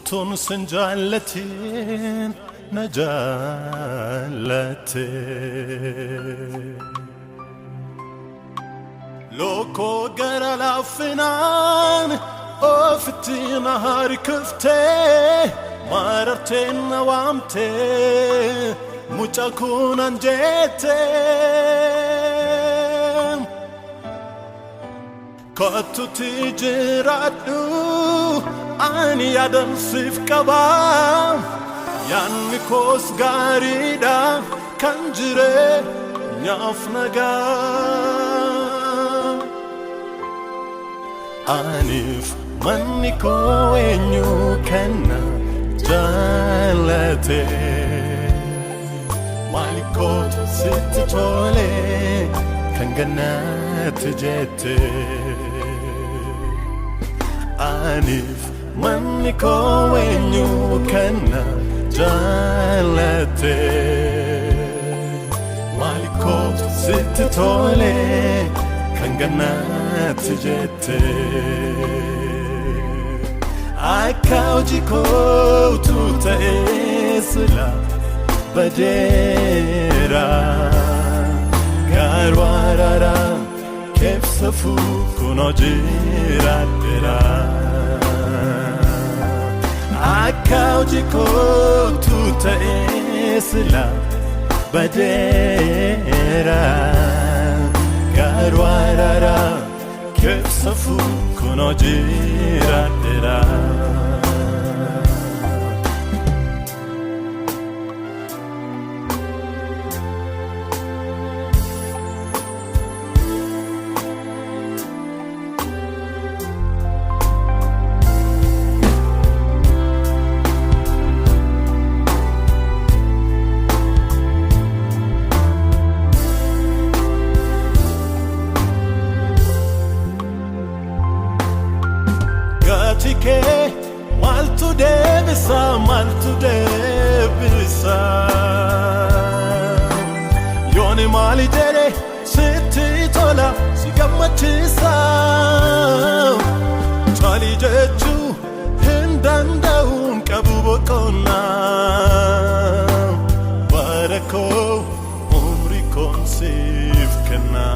utun sinjalatin najalate loko gara lafinan oftina har kufte mararte nawamte muchakun anjete katu tijradu ani adam sifkaba yanni kos garida kanjire nyafnaga anif manni ko enyu kanna jalate malikot sitole kanganat jete anif manni ko enyu kanna jalate malikot sitole kanganat jete akauji ko tuta esla badera garwarara kefsafu kunojira dera akauji ko tuta esla badera garwarara kefsafu kunojira dera maltu debisa yoni mali dere sitti tola sigamatisa chali jechu hindandaun kabubokona barako umri konsifkana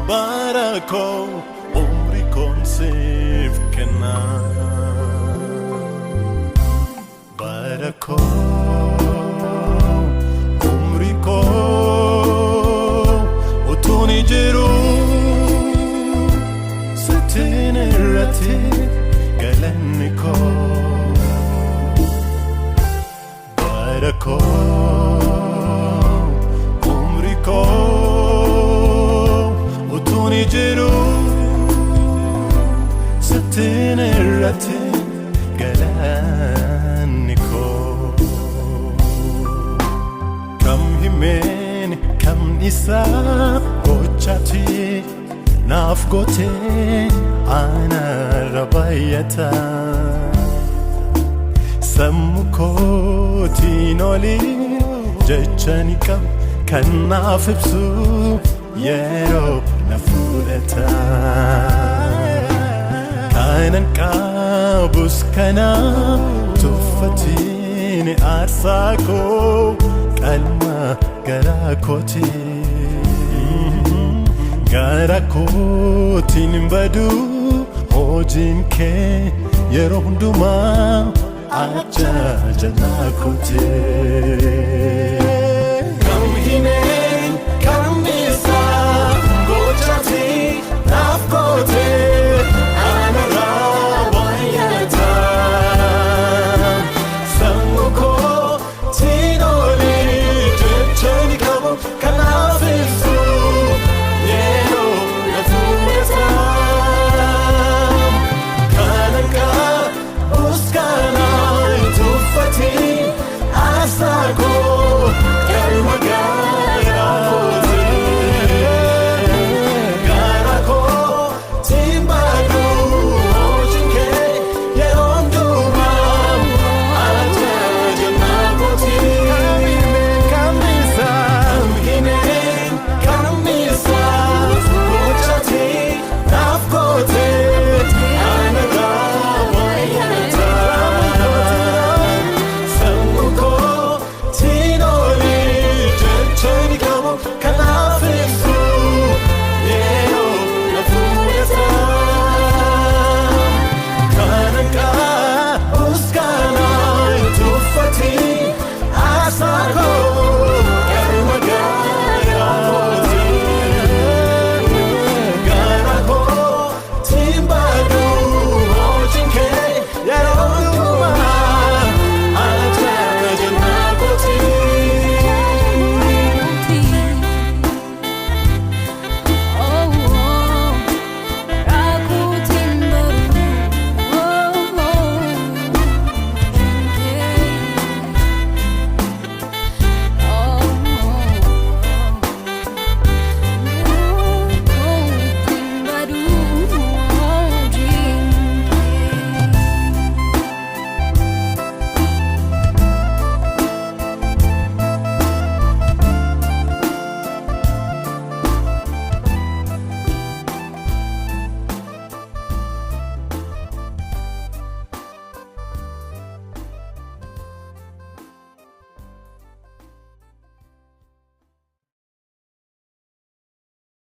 barako sifkana barako umriko utuni jiru sitinirati galaniko barako umriko utuni jiru tinirati galaniko kam himen kam nisa gochati nafgote ana rabayata sammuko tinoli jechani kam kan nafibsu yero nafulata kanan kabus kana tufatini arsako kalma garakoti garakotin badu hojinke yeronduma aja janakoti